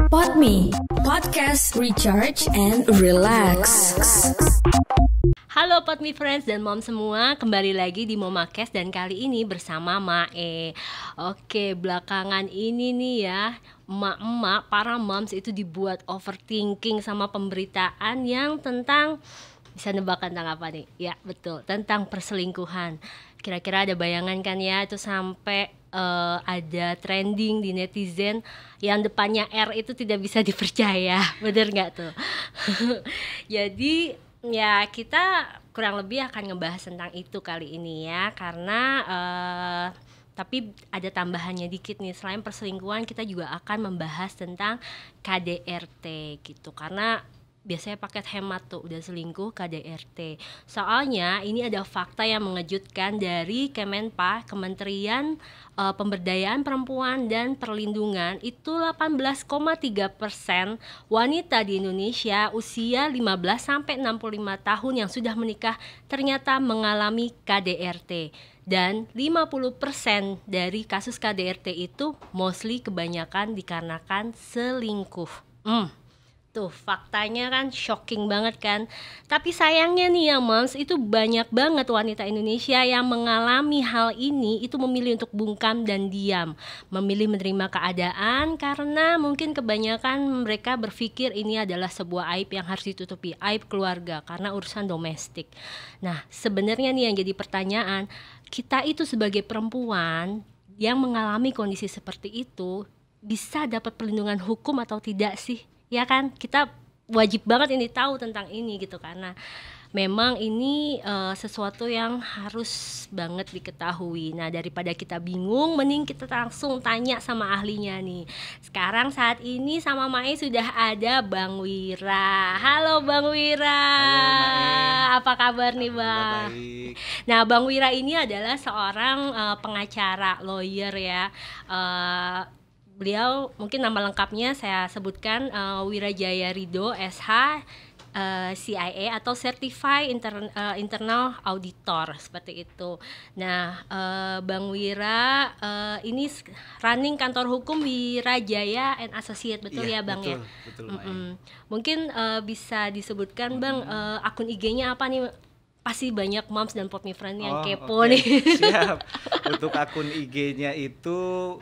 Podme Podcast Recharge and Relax. Halo Podme Friends dan Mom semua, kembali lagi di Momakes dan kali ini bersama Mae. Oke, belakangan ini nih ya, emak-emak, para moms itu dibuat overthinking sama pemberitaan yang tentang, bisa nebak tentang apa nih? Ya betul, tentang perselingkuhan. Kira-kira ada bayangan kan ya, itu sampai ada trending di netizen yang depannya R itu tidak bisa dipercaya. Bener gak tuh? Jadi ya kita kurang lebih akan ngebahas tentang itu kali ini ya. Karena tapi ada tambahannya dikit nih, selain perselingkuhan kita juga akan membahas tentang KDRT gitu. Karena biasanya paket hemat tuh udah selingkuh KDRT. Soalnya ini ada fakta yang mengejutkan dari Kemenpa, Kementerian Pemberdayaan Perempuan dan Perlindungan. Itu 18,3% wanita di Indonesia usia 15-65 tahun yang sudah menikah ternyata mengalami KDRT. Dan 50% dari kasus KDRT itu mostly kebanyakan dikarenakan selingkuh. Tuh faktanya kan shocking banget kan. Tapi sayangnya nih ya moms, itu banyak banget wanita Indonesia yang mengalami hal ini itu memilih untuk bungkam dan diam, memilih menerima keadaan karena mungkin kebanyakan mereka berpikir ini adalah sebuah aib yang harus ditutupi, aib keluarga karena urusan domestik. Nah sebenarnya nih yang jadi pertanyaan, kita itu sebagai perempuan yang mengalami kondisi seperti itu bisa dapat perlindungan hukum atau tidak sih? Ya kan, kita wajib banget ini tahu tentang ini gitu, karena memang ini sesuatu yang harus banget diketahui. Nah daripada kita bingung, mending kita langsung tanya sama ahlinya nih. Sekarang saat ini sama Mae sudah ada Bang Wira. Halo Bang Wira. Halo Mae. Apa kabar nih Bang? Baik. Nah Bang Wira ini adalah seorang pengacara, lawyer ya. Beliau mungkin nama lengkapnya saya sebutkan Wirajaya Ridho SH CIA atau Certified Internal Auditor seperti itu. Nah Bang Wira ini running kantor hukum Wirajaya and Associate, betul ya Bang? Betul, ya? Betul. Mungkin bisa disebutkan Bang akun IG-nya apa nih? Pasti banyak moms dan Podme friend yang kepo nih. Siap. Untuk akun IG-nya itu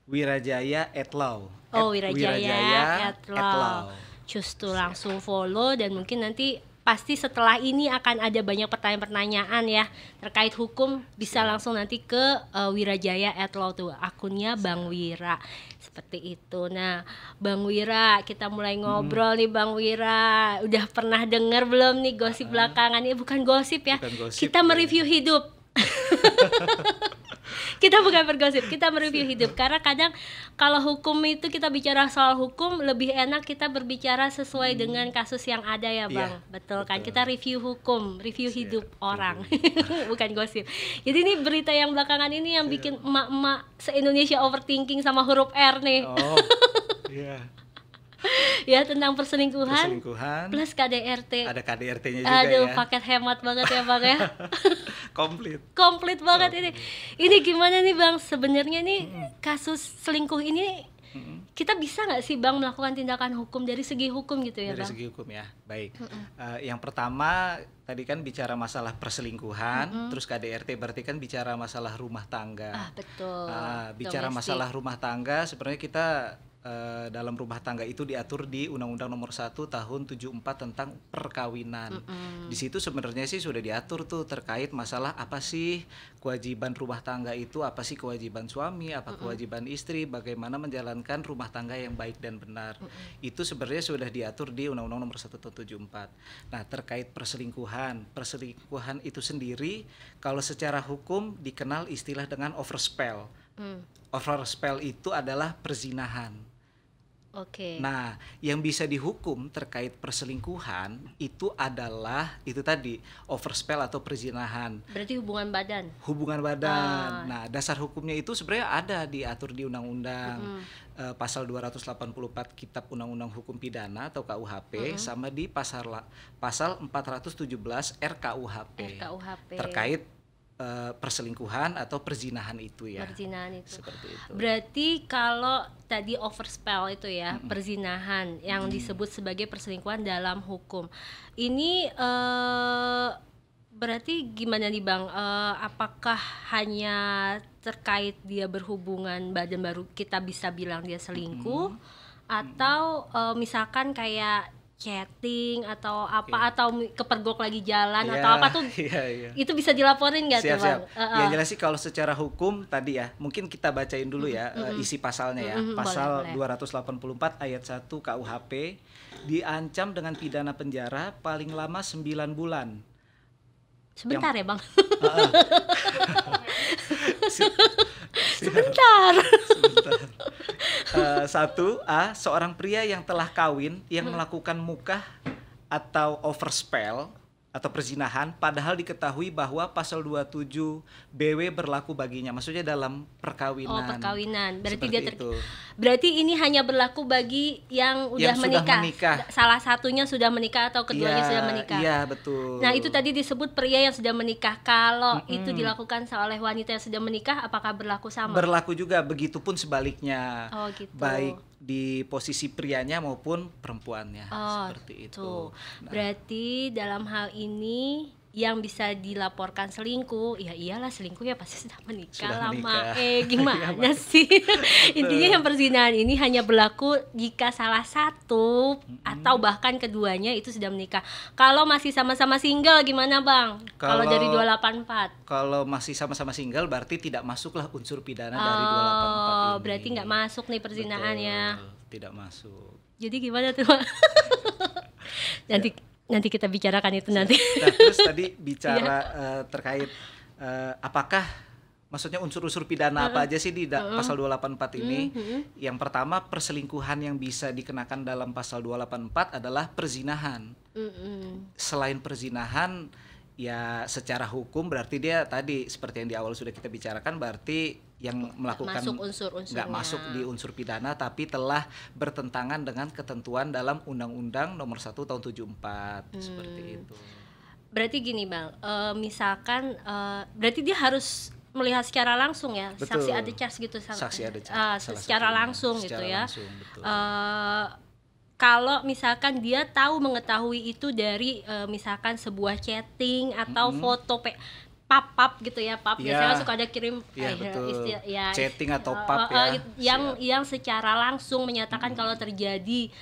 Wirajaya @law. Wirajaya @law. Cus tuh langsung follow, dan mungkin nanti pasti setelah ini akan ada banyak pertanyaan-pertanyaan ya terkait hukum, bisa langsung nanti ke Wirajaya @law tuh akunnya Bang Wira seperti itu. Nah Bang Wira, kita mulai ngobrol nih Bang Wira. Udah pernah dengar belum nih gosip belakangan ini? Bukan gosip ya, Bukan gosip, kita mereview hidup. Kita bukan bergosip, kita mereview hidup. Karena kadang kalau hukum itu kita bicara soal hukum, lebih enak kita berbicara sesuai dengan kasus yang ada ya Bang. Iya, betul kan? betul. Kita review hukum, review hidup orang. Bukan gosip. Jadi ini berita yang belakangan ini yang bikin emak-emak se-Indonesia overthinking sama huruf R nih. Oh iya. Ya tentang perselingkuhan plus KDRT. Ada KDRT-nya juga. Aduh, ya. paket hemat banget ya Bang ya. Komplit banget ini. Ini gimana nih Bang? Sebenarnya nih kasus selingkuh ini kita bisa nggak sih Bang melakukan tindakan hukum dari segi hukum gitu ya Dari Bang? segi hukum ya, baik. Yang pertama tadi kan bicara masalah perselingkuhan, terus KDRT berarti kan bicara masalah rumah tangga. Betul. Bicara Domestik. masalah rumah tangga, sebenarnya kita dalam rumah tangga itu diatur di Undang-Undang Nomor 1 Tahun 74 tentang perkawinan. Di situ sebenarnya sih sudah diatur tuh terkait masalah apa sih kewajiban rumah tangga itu, apa sih kewajiban suami, apa kewajiban istri, bagaimana menjalankan rumah tangga yang baik dan benar. Itu sebenarnya sudah diatur di Undang-Undang Nomor 1 Tahun 74. Nah, terkait perselingkuhan itu sendiri kalau secara hukum dikenal istilah dengan overspell. Overspell itu adalah perzinahan. Oke. Nah, yang bisa dihukum terkait perselingkuhan itu adalah itu tadi overspell atau perzinahan. Berarti hubungan badan. Hubungan badan. Nah, dasar hukumnya itu sebenarnya ada diatur di undang-undang pasal 284 Kitab Undang-Undang Hukum Pidana atau KUHP sama di pasal 417 RKUHP. RKUHP. Terkait perselingkuhan atau perzinahan itu ya. Perzinahan itu. Seperti itu. Berarti kalau tadi overspell itu ya, perzinahan yang disebut sebagai perselingkuhan dalam hukum. Ini berarti gimana nih Bang? Apakah hanya terkait dia berhubungan badan baru kita bisa bilang dia selingkuh, atau misalkan kayak chatting atau apa, atau kepergok lagi jalan atau apa tuh, itu bisa dilaporin nggak tuh Bang? Ya jelas sih kalau secara hukum tadi ya, mungkin kita bacain dulu ya isi pasalnya ya. Pasal boleh. 284 ayat 1 KUHP diancam dengan pidana penjara paling lama 9 bulan. Sebentar ya Bang. Sebentar. 1A, seorang pria yang telah kawin yang melakukan mukah atau overspell atau perzinahan padahal diketahui bahwa pasal 27 BW berlaku baginya. Maksudnya dalam perkawinan. Oh, perkawinan. Berarti seperti dia berarti ini hanya berlaku bagi yang udah menikah. Salah satunya sudah menikah atau keduanya sudah menikah. Iya, betul. Nah, itu tadi disebut pria yang sudah menikah. Kalau itu dilakukan oleh wanita yang sudah menikah, apakah berlaku sama? Berlaku juga, begitupun sebaliknya. Oh, gitu. Baik di posisi prianya maupun perempuannya. Seperti itu. Nah, berarti dalam hal ini yang bisa dilaporkan selingkuh, ya iyalah selingkuh ya pasti sudah menikah lama. Gimana sih? Intinya yang perzinahan ini hanya berlaku jika salah satu atau bahkan keduanya itu sudah menikah. Kalau masih sama-sama single gimana Bang? Kalau dari 284? Kalau masih sama-sama single berarti tidak masuklah unsur pidana dari 284 ini. Berarti nggak masuk nih perzinahannya. Tidak masuk. Jadi gimana tuh Bang? Nanti kita bicarakan itu nanti. Nah, terus tadi bicara terkait apakah maksudnya unsur-unsur pidana apa aja sih di pasal 284 ini. Yang pertama, perselingkuhan yang bisa dikenakan dalam pasal 284 adalah perzinahan. Selain perzinahan ya secara hukum berarti dia tadi seperti yang di awal sudah kita bicarakan, berarti yang melakukan nggak masuk di unsur pidana tapi telah bertentangan dengan ketentuan dalam Undang-Undang Nomor 1 Tahun 74 seperti itu. Berarti gini Bang, misalkan berarti dia harus melihat secara langsung ya. Betul. Saksi ada cas gitu. Saksi ada cas. Secara langsung gitu ya. Kalau misalkan dia tahu-mengetahui itu dari misalkan sebuah chatting atau foto pap gitu ya, biasanya suka ada kirim chatting atau pap yang secara langsung menyatakan kalau terjadi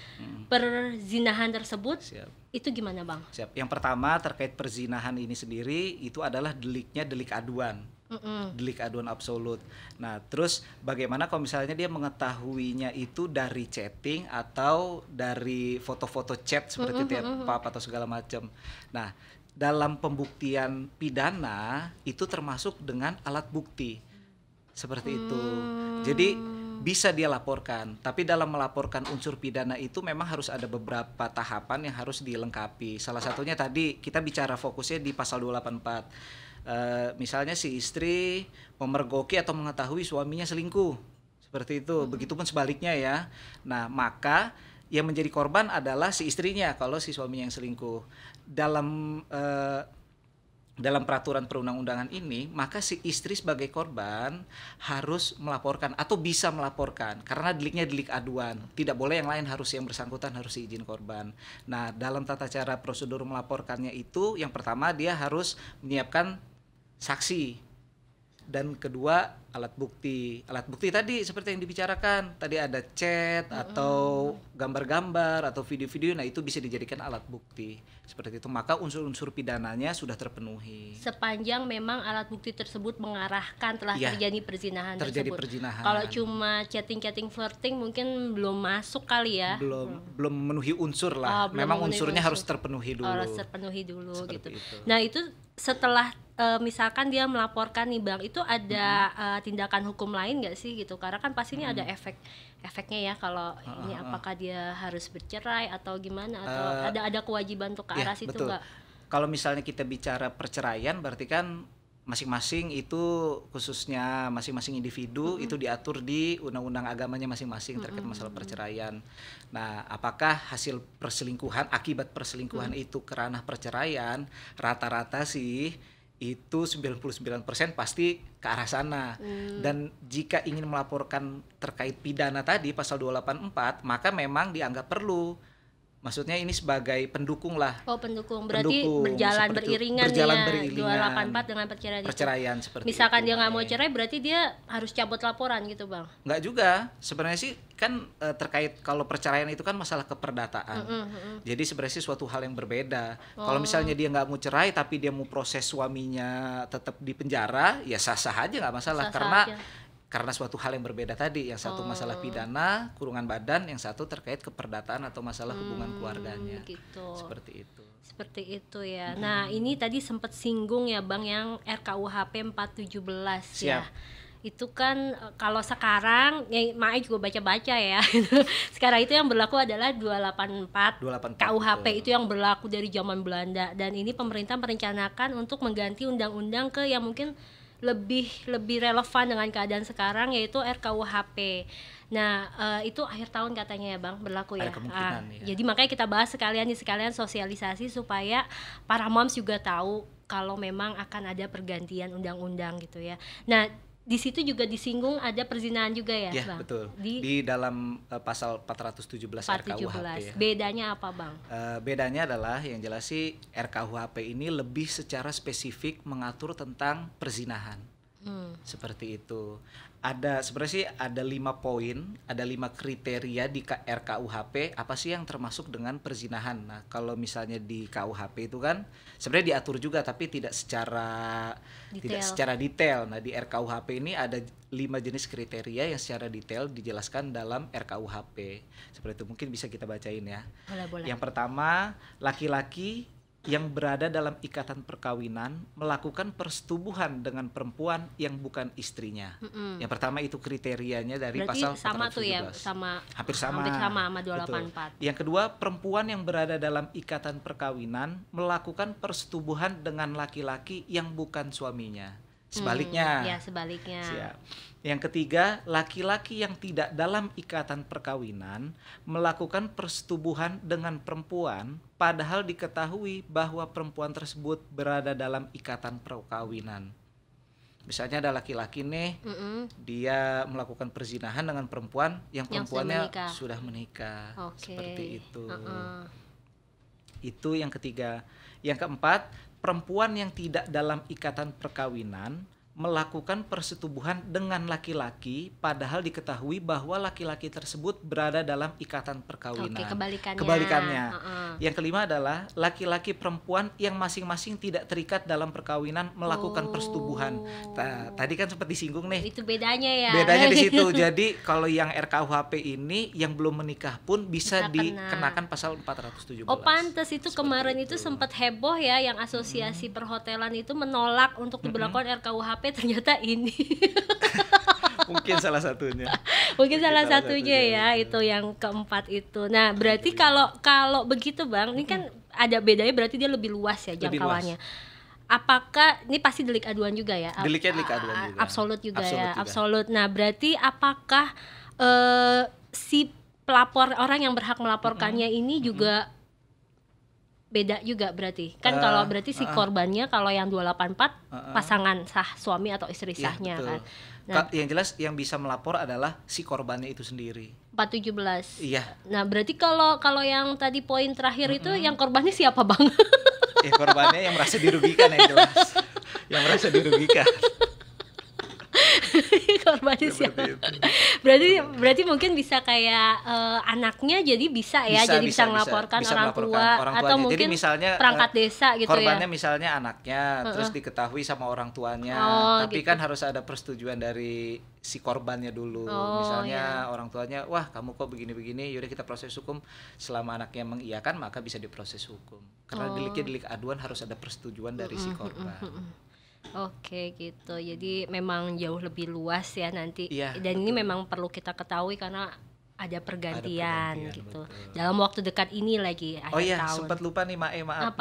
perzinahan tersebut. Itu gimana Bang? Yang pertama terkait perzinahan ini sendiri itu adalah deliknya delik aduan. Delik aduan absolut. Nah, terus bagaimana kalau misalnya dia mengetahuinya itu dari chatting atau dari foto-foto chat seperti itu ya, pap atau segala macam. Nah, dalam pembuktian pidana itu termasuk dengan alat bukti seperti itu. Jadi bisa dia laporkan, tapi dalam melaporkan unsur pidana itu memang harus ada beberapa tahapan yang harus dilengkapi. Salah satunya tadi kita bicara fokusnya di pasal 284. Misalnya si istri memergoki atau mengetahui suaminya selingkuh seperti itu. Begitupun sebaliknya ya. Nah, maka yang menjadi korban adalah si istrinya kalau si suaminya yang selingkuh. Dalam peraturan perundang-undangan ini, maka si istri sebagai korban harus melaporkan atau bisa melaporkan karena deliknya delik aduan. Tidak boleh yang lain, harus yang bersangkutan harus izin korban. Nah, dalam tata cara prosedur melaporkannya itu, yang pertama dia harus menyiapkan saksi. Dan kedua, alat bukti. Alat bukti tadi seperti yang dibicarakan. Tadi ada chat atau gambar-gambar atau video-video. Nah, itu bisa dijadikan alat bukti. Seperti itu. Maka unsur-unsur pidananya sudah terpenuhi. Sepanjang memang alat bukti tersebut mengarahkan telah terjadi perzinahan tersebut. Perzinahan. Kalau cuma chatting-chatting flirting mungkin belum masuk kali ya. Belum memenuhi unsur lah. Memang unsurnya harus terpenuhi dulu. Harus terpenuhi dulu gitu. Itu. Nah, itu setelah misalkan dia melaporkan nih Bang, itu ada tindakan hukum lain nggak sih gitu? Karena kan pasti ini ada efeknya ya kalau ini apakah dia harus bercerai atau gimana atau ada kewajiban untuk ke arah situ nggak? Kalau misalnya kita bicara perceraian berarti kan masing-masing itu khususnya masing-masing individu itu diatur di undang-undang agamanya masing-masing terkait masalah perceraian. Nah, apakah hasil perselingkuhan akibat perselingkuhan itu ke ranah perceraian? Rata-rata sih itu 99% pasti ke arah sana. Dan jika ingin melaporkan terkait pidana tadi pasal 284, maka memang dianggap perlu. Maksudnya ini sebagai pendukung lah. Oh, pendukung. Berarti berjalan beriringan ya. 284 dengan perceraian seperti misalkan itu, dia nggak mau cerai, berarti dia harus cabut laporan gitu, Bang? Nggak juga. Sebenarnya sih kan terkait kalau perceraian itu kan masalah keperdataan. Jadi sebenarnya sih suatu hal yang berbeda. Kalau misalnya dia nggak mau cerai tapi dia mau proses suaminya tetap di penjara, ya sah-sah aja nggak masalah. Karena suatu hal yang berbeda tadi, yang satu masalah pidana, kurungan badan, yang satu terkait keperdataan atau masalah hubungan keluarganya. Gitu. Seperti itu Ya. Nah, ini tadi sempat singgung ya, Bang, yang RKUHP 417 ya. Itu kan kalau sekarang, ya Mae juga baca-baca ya. Sekarang itu yang berlaku adalah 284 KUHP, itu yang berlaku dari zaman Belanda, dan ini pemerintah merencanakan untuk mengganti undang-undang ke yang mungkin lebih relevan dengan keadaan sekarang, yaitu RKUHP. Nah, itu akhir tahun katanya ya, Bang, berlaku ya. Ya. Jadi makanya kita bahas sekalian sosialisasi supaya para moms juga tahu kalau memang akan ada pergantian undang-undang gitu ya. Nah, di situ juga disinggung ada perzinahan juga ya, ya, Bang? Betul. Di dalam pasal 417 RKUHP. Ya. Bedanya apa, Bang? Bedanya adalah yang jelas sih RKUHP ini lebih secara spesifik mengatur tentang perzinahan. Seperti itu. Sebenarnya sih ada 5 poin, ada 5 kriteria di RKUHP apa sih yang termasuk dengan perzinahan. Nah, kalau misalnya di KUHP itu kan sebenarnya diatur juga tapi tidak secara detail. Nah, di RKUHP ini ada 5 jenis kriteria yang secara detail dijelaskan dalam RKUHP. Seperti itu, mungkin bisa kita bacain ya. Boleh. Yang pertama, laki-laki yang berada dalam ikatan perkawinan melakukan persetubuhan dengan perempuan yang bukan istrinya. Yang pertama itu kriterianya dari berarti pasal 417. Sama tuh ya, hampir sama 284. Betul. Yang kedua, perempuan yang berada dalam ikatan perkawinan melakukan persetubuhan dengan laki-laki yang bukan suaminya. Sebaliknya. Sebaliknya. Siap. Yang ketiga, laki-laki yang tidak dalam ikatan perkawinan melakukan persetubuhan dengan perempuan padahal diketahui bahwa perempuan tersebut berada dalam ikatan perkawinan. Misalnya ada laki-laki nih, dia melakukan perzinahan dengan perempuan yang perempuannya sudah menikah. Seperti itu. Itu yang ketiga. Yang keempat, perempuan yang tidak dalam ikatan perkawinan melakukan persetubuhan dengan laki-laki padahal diketahui bahwa laki-laki tersebut berada dalam ikatan perkawinan. Kebalikannya. Yang kelima adalah laki-laki perempuan yang masing-masing tidak terikat dalam perkawinan melakukan persetubuhan. Tadi kan sempat disinggung nih. Itu bedanya ya. Bedanya di situ. Jadi kalau yang RKUHP ini yang belum menikah pun bisa dikenakan pasal 417. Oh, pantes itu kemarin itu sempat heboh ya, yang asosiasi perhotelan itu menolak untuk diberlakukan RKUHP, ternyata ini. Mungkin salah satunya. Mungkin salah satunya ya, itu yang keempat itu. Nah, berarti kalau begitu, Bang, ini kan ada bedanya, berarti dia lebih luas ya jangkauannya. Apakah ini pasti delik aduan juga ya? Delik aduan juga. Absolut juga. Absolut. Nah, berarti apakah si pelapor, orang yang berhak melaporkannya ini juga beda juga berarti? Kan kalau berarti si korbannya kalau yang 284 pasangan sah, suami atau istri sahnya kan. Nah, yang jelas yang bisa melapor adalah si korbannya itu sendiri. 417. Iya. Nah, berarti kalau yang tadi poin terakhir itu yang korbannya siapa, Bang? Korbannya yang merasa dirugikan, yang jelas. Yang merasa dirugikan. Korbannya siapa? Berarti mungkin bisa kayak anaknya jadi bisa melaporkan orang tua atau mungkin jadi misalnya perangkat desa gitu korbannya ya. Misalnya anaknya terus diketahui sama orang tuanya, tapi gitu. Kan harus ada persetujuan dari si korbannya dulu. Misalnya orang tuanya, wah kamu kok begini-begini, yaudah kita proses hukum. Selama anaknya mengiyakan maka bisa diproses hukum. Karena delik aduan harus ada persetujuan dari si korban. Oke gitu, jadi memang jauh lebih luas ya nanti. Iya, dan betul. Ini memang perlu kita ketahui karena ada pergantian gitu. Betul. Dalam waktu dekat ini lagi akhir tahun. Sempat lupa nih maaf.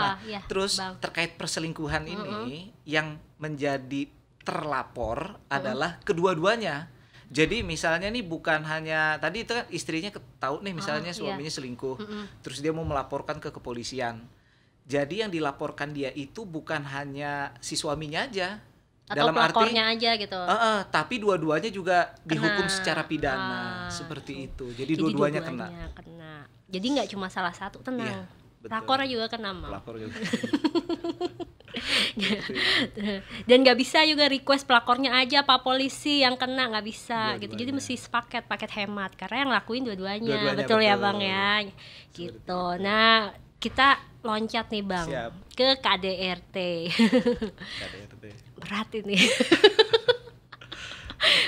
Terus Bang, terkait perselingkuhan ini yang menjadi terlapor adalah kedua-duanya. Jadi misalnya nih bukan hanya tadi itu kan istrinya tahu nih misalnya suaminya selingkuh, terus dia mau melaporkan ke kepolisian. Jadi yang dilaporkan dia itu bukan hanya si suaminya aja, Atau dalam arti pelapornya aja gitu. tapi dua-duanya juga Kena. dihukum secara pidana seperti itu. Jadi dua-duanya kena. Jadi nggak cuma salah satu, tenang. Iya, betul. Pelakornya juga kena, Mam. Pelapor juga. Dan nggak bisa juga request pelakornya aja Pak Polisi yang kena, nggak bisa gitu. Jadi mesti paket hemat karena yang lakuin dua-duanya. Betul ya Bang ya. Gitu. Nah, kita loncat nih Bang. Siap. Ke KDRT. KDRT. Berat ini.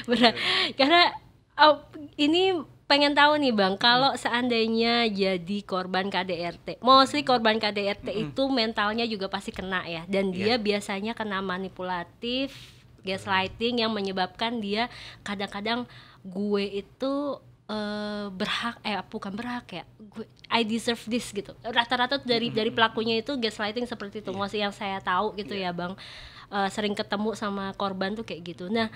Berat. Karena ini pengen tahu nih Bang, kalau seandainya jadi korban KDRT, mostly korban KDRT itu mentalnya juga pasti kena ya, dan dia biasanya kena manipulatif, gaslighting yang menyebabkan dia kadang-kadang gue itu bukan berhak ya, I deserve this gitu. Rata-rata dari pelakunya itu gaslighting seperti itu, mostly yang saya tahu gitu ya Bang. Sering ketemu sama korban tuh kayak gitu. Nah,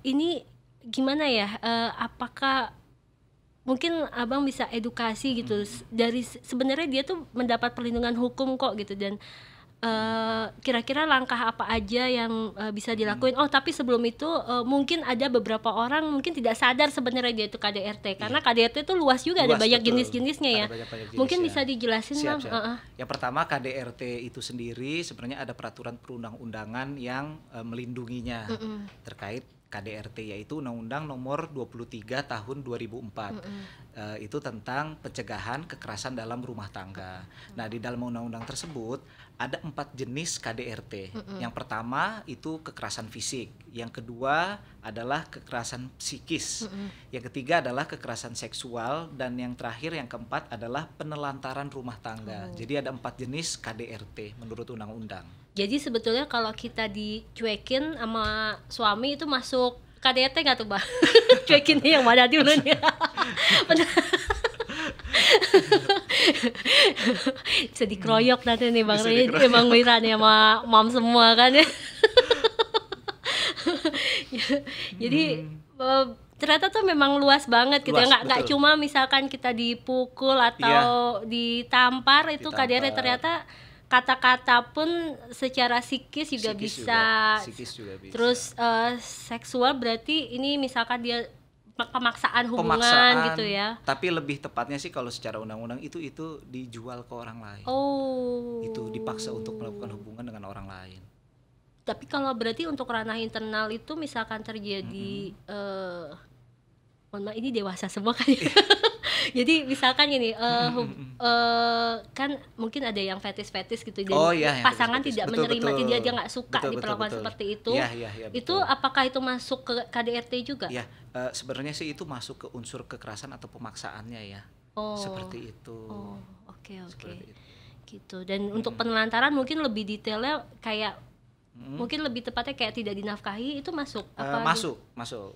ini gimana ya? Apakah mungkin Abang bisa edukasi gitu dari sebenarnya dia tuh mendapat perlindungan hukum kok gitu, dan kira-kira langkah apa aja yang bisa dilakuin. Tapi sebelum itu mungkin ada beberapa orang mungkin tidak sadar sebenarnya dia itu KDRT, karena KDRT itu luas juga, ada banyak jenis-jenisnya ya. Mungkin bisa dijelasin Bang. Yang pertama, KDRT itu sendiri sebenarnya ada peraturan perundang-undangan yang melindunginya terkait KDRT, yaitu Undang-Undang Nomor 23 Tahun 2004. Itu tentang pencegahan kekerasan dalam rumah tangga. Nah, di dalam undang-undang tersebut ada 4 jenis KDRT. Yang pertama itu kekerasan fisik, yang kedua adalah kekerasan psikis, yang ketiga adalah kekerasan seksual, dan yang terakhir yang keempat adalah penelantaran rumah tangga. Jadi ada 4 jenis KDRT menurut undang-undang. Jadi sebetulnya kalau kita dicuekin sama suami itu masuk KDRT nggak tuh Bang? Cuekinnya yang mana dulu nih? Bisa dikeroyok nanti nih Bang Wira nih sama Mam semua kan ya. Jadi ternyata tuh memang luas banget gitu ya, nggak cuma misalkan kita dipukul atau ditampar itu KDRT, ternyata kata-kata pun secara psikis juga bisa. Terus seksual berarti ini misalkan dia pemaksaan hubungan gitu ya. Tapi lebih tepatnya sih kalau secara undang-undang itu dijual ke orang lain. Itu dipaksa untuk melakukan hubungan dengan orang lain. Tapi kalau berarti untuk ranah internal itu misalkan terjadi ini dewasa semua kan ya. Jadi misalkan gini, kan mungkin ada yang fetis gitu, dan pasangan fetis. Tidak menerima, dia nggak suka diperlakukan seperti itu. Itu apakah itu masuk ke KDRT juga? Ya, sebenarnya sih itu masuk ke unsur kekerasan atau pemaksaannya ya. Seperti itu. Oke. Gitu. Dan untuk penelantaran mungkin lebih detailnya kayak mungkin lebih tepatnya kayak tidak dinafkahi itu masuk apa? Masuk.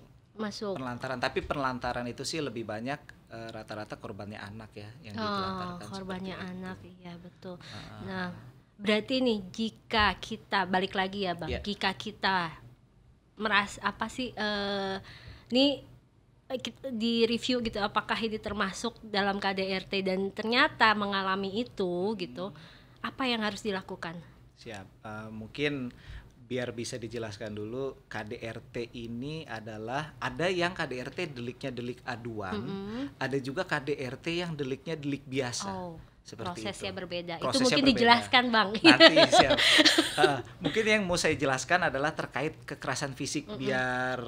Penelantaran, tapi penelantaran itu sih lebih banyak rata-rata korbannya anak ya yang ditelantarkan. Korbannya anak, iya betul. Nah, berarti nih jika kita balik lagi ya Bang, jika kita merasa apa sih nih di review gitu, apakah ini termasuk dalam KDRT dan ternyata mengalami itu gitu, apa yang harus dilakukan? Siap, mungkin biar bisa dijelaskan dulu, KDRT ini adalah ada yang KDRT deliknya delik aduan, ada juga KDRT yang deliknya delik biasa. Seperti prosesnya itu. Berbeda. Prosesnya itu mungkin berbeda. Dijelaskan Bang. Nanti siap. Mungkin yang mau saya jelaskan adalah terkait kekerasan fisik, biar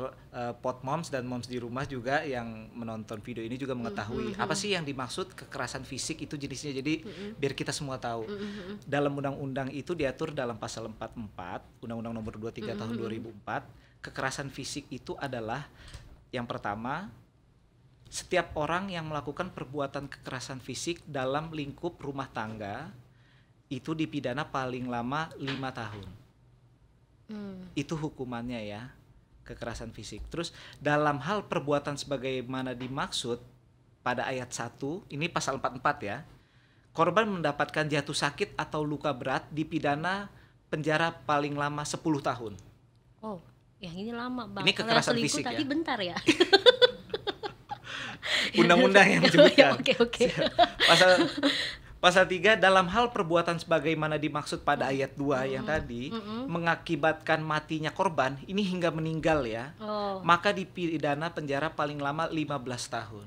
pot moms dan moms di rumah juga yang menonton video ini juga mengetahui apa sih yang dimaksud kekerasan fisik itu jenisnya. Jadi biar kita semua tahu. Dalam undang-undang itu diatur dalam pasal 44 Undang-Undang Nomor 23 Tahun 2004, kekerasan fisik itu adalah yang pertama, setiap orang yang melakukan perbuatan kekerasan fisik dalam lingkup rumah tangga itu dipidana paling lama 5 tahun. Itu hukumannya ya, kekerasan fisik. Terus dalam hal perbuatan sebagaimana dimaksud pada ayat 1, ini pasal 44 ya, korban mendapatkan jatuh sakit atau luka berat dipidana penjara paling lama 10 tahun. Yang ini lama Bang. Ini kekerasan fisik tadi ya. Bentar ya. Undang-undang yang menyebutkan. Oke. Pasal 3, dalam hal perbuatan sebagaimana dimaksud pada ayat 2 yang tadi, mengakibatkan matinya korban, ini hingga meninggal ya, maka dipidana penjara paling lama 15 tahun.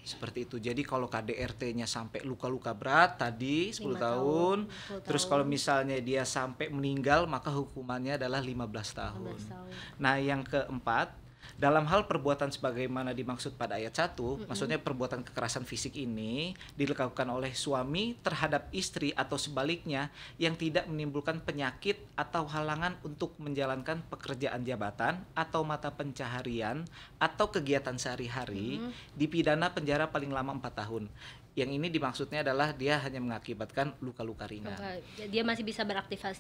Seperti itu. Jadi kalau KDRT-nya sampai luka-luka berat tadi 10 tahun, terus kalau misalnya dia sampai meninggal maka hukumannya adalah 15 tahun. Nah, yang keempat, dalam hal perbuatan sebagaimana dimaksud pada ayat 1, maksudnya perbuatan kekerasan fisik ini dilakukan oleh suami terhadap istri atau sebaliknya yang tidak menimbulkan penyakit atau halangan untuk menjalankan pekerjaan jabatan atau mata pencaharian atau kegiatan sehari-hari, dipidana penjara paling lama 4 tahun. Yang ini dimaksudnya adalah dia hanya mengakibatkan luka-luka ringan. Dia masih bisa beraktivitas.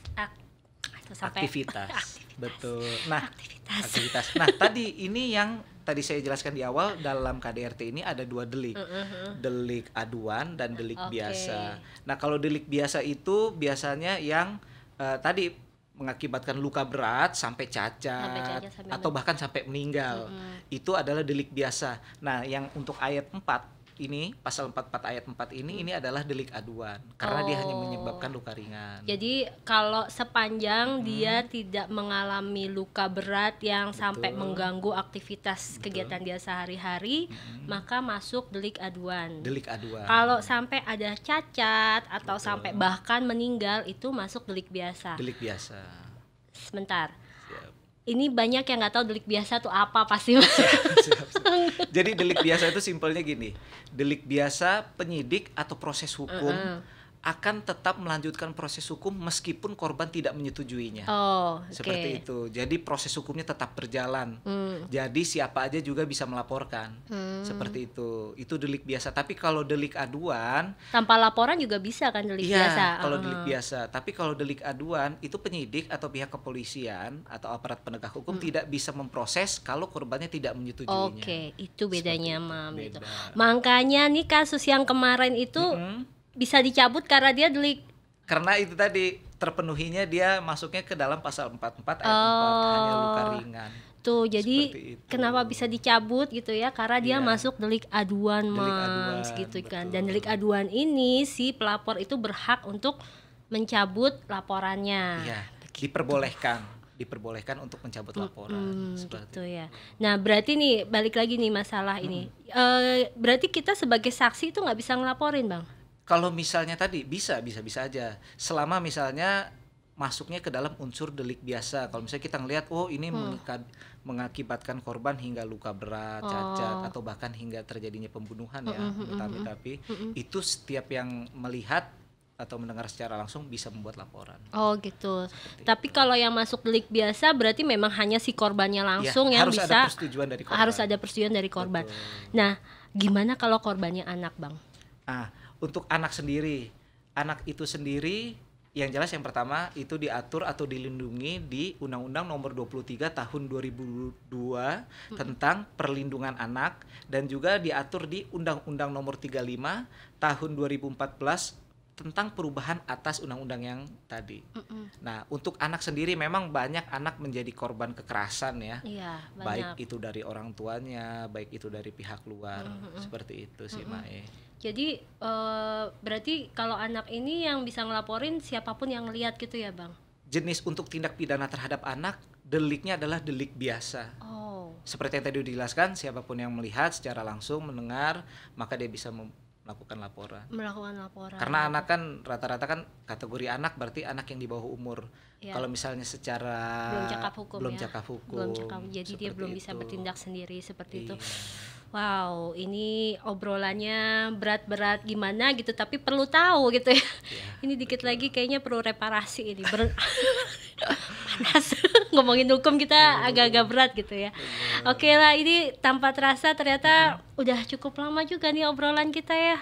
Betul. Nah, aktivitas. Nah, tadi ini yang tadi saya jelaskan di awal, dalam KDRT ini ada 2 delik. Delik aduan dan delik biasa. Nah, kalau delik biasa itu biasanya yang tadi mengakibatkan luka berat sampai cacat atau bahkan sampai meninggal. Itu adalah delik biasa. Nah, yang untuk ayat 4 ini, pasal 44 ayat 4 ini adalah delik aduan karena dia hanya menyebabkan luka ringan. Jadi kalau sepanjang dia tidak mengalami luka berat yang sampai mengganggu aktivitas kegiatan dia sehari-hari, maka masuk delik aduan. Delik aduan. Kalau sampai ada cacat atau sampai bahkan meninggal, itu masuk delik biasa. Delik biasa. Sebentar. Ini banyak yang nggak tahu delik biasa tuh apa pasti. Jadi delik biasa itu simpelnya gini, delik biasa penyidik atau proses hukum akan tetap melanjutkan proses hukum meskipun korban tidak menyetujuinya. Seperti itu. Jadi proses hukumnya tetap berjalan. Jadi siapa aja juga bisa melaporkan. Seperti itu. Itu delik biasa. Tapi kalau delik aduan, tanpa laporan juga bisa kan delik biasa. Kalau delik biasa. Tapi kalau delik aduan itu penyidik atau pihak kepolisian atau aparat penegak hukum tidak bisa memproses kalau korbannya tidak menyetujuinya. Itu bedanya, Mam. Gitu. Makanya nih kasus yang kemarin itu bisa dicabut karena dia delik. Karena itu tadi terpenuhinya dia masuknya ke dalam pasal 44 ayat 4 hanya luka ringan. Tuh, jadi kenapa bisa dicabut gitu ya? Karena dia masuk delik aduan, Mams, gitu kan. Dan delik aduan ini si pelapor itu berhak untuk mencabut laporannya. Iya, diperbolehkan untuk mencabut laporan. Gitu ya. Nah, berarti nih balik lagi nih masalah ini. Berarti kita sebagai saksi itu nggak bisa ngelaporin, Bang? Kalau misalnya tadi bisa aja, selama misalnya masuknya ke dalam unsur delik biasa. Kalau misalnya kita ngelihat ini mengakibatkan korban hingga luka berat, cacat atau bahkan hingga terjadinya pembunuhan ya, tapi itu setiap yang melihat atau mendengar secara langsung bisa membuat laporan. Gitu. Tapi kalau yang masuk delik biasa berarti memang hanya si korbannya langsung yang harus bisa. Ada persetujuan dari korban. Harus ada persetujuan dari korban. Nah, gimana kalau korbannya anak, Bang? Untuk anak itu sendiri yang jelas yang pertama itu diatur atau dilindungi di Undang-Undang Nomor 23 Tahun 2002 tentang perlindungan anak, dan juga diatur di Undang-Undang Nomor 35 Tahun 2014 tentang perubahan atas undang-undang yang tadi. Nah, untuk anak sendiri memang banyak anak menjadi korban kekerasan ya. Baik itu dari orang tuanya, baik itu dari pihak luar. Seperti itu sih, Mae. Jadi berarti kalau anak ini yang bisa ngelaporin siapapun yang lihat gitu ya, Bang? Jenis untuk tindak pidana terhadap anak, deliknya adalah delik biasa. Seperti yang tadi dijelaskan, siapapun yang melihat secara langsung, mendengar, maka dia bisa melakukan laporan. Karena anak kan rata-rata kan kategori anak berarti anak yang di bawah umur. Kalau misalnya secara belum cakap hukum. Jadi dia belum bisa bertindak sendiri seperti itu. Wow, ini obrolannya berat-berat gimana gitu, tapi perlu tahu gitu ya. Ini dikit lagi kayaknya perlu reparasi ini. Panas. Ngomongin hukum kita agak-agak berat gitu ya. Oke lah, ini tanpa terasa ternyata udah cukup lama juga nih obrolan kita ya.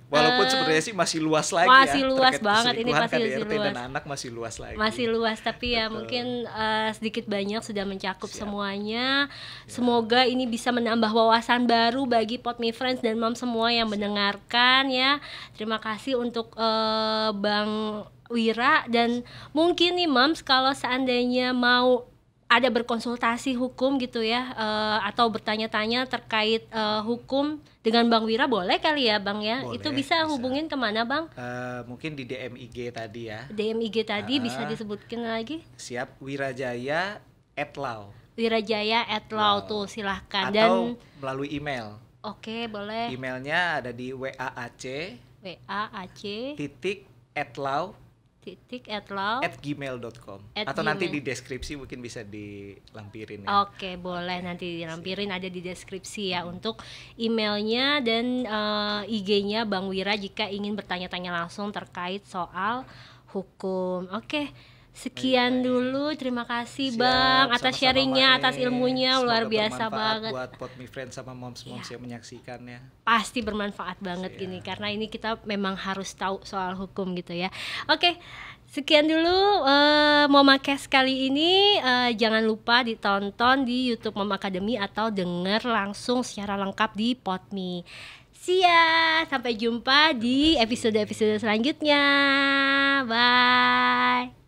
Walaupun sebenarnya sih masih luas lagi masih luas banget ini, pasti KDRT luas. Dan anak masih luas lagi. Masih luas, tapi ya mungkin sedikit banyak sudah mencakup semuanya. Semoga ini bisa menambah wawasan baru bagi Potmi Friends dan Mom semua yang mendengarkan ya. Terima kasih untuk Bang Wira, dan mungkin nih Moms kalau seandainya mau ada berkonsultasi hukum gitu ya, atau bertanya-tanya terkait hukum dengan Bang Wira, boleh kali ya Bang ya? Boleh, Itu bisa bisa. hubungin kemana Bang? Mungkin di DM IG tadi ya. DMIG tadi bisa disebutkan lagi? Siap, Wirajaya @law. Wirajaya @law tuh silahkan. Dan Atau melalui email. oke, boleh. Emailnya ada di WAAC WAAC @law @law. @gmail.com At atau nanti gmail. di deskripsi mungkin bisa dilampirin ya. Oke, boleh nanti dilampirin, ada di deskripsi ya untuk emailnya dan IG-nya Bang Wira jika ingin bertanya-tanya langsung terkait soal hukum. Oke, sekian dulu. Terima kasih Siap, Bang atas sama-sama, sharingnya, Mae. atas ilmunya, Semoga luar biasa bermanfaat banget. buat Podme Friends sama moms-moms yang menyaksikannya. Pasti bermanfaat banget Siap. gini, karena ini kita memang harus tahu soal hukum gitu ya. Oke, sekian dulu Momakes kali ini. Jangan lupa ditonton di YouTube Mom Academy atau denger langsung secara lengkap di Podme. See ya, sampai jumpa di episode-episode selanjutnya. Bye.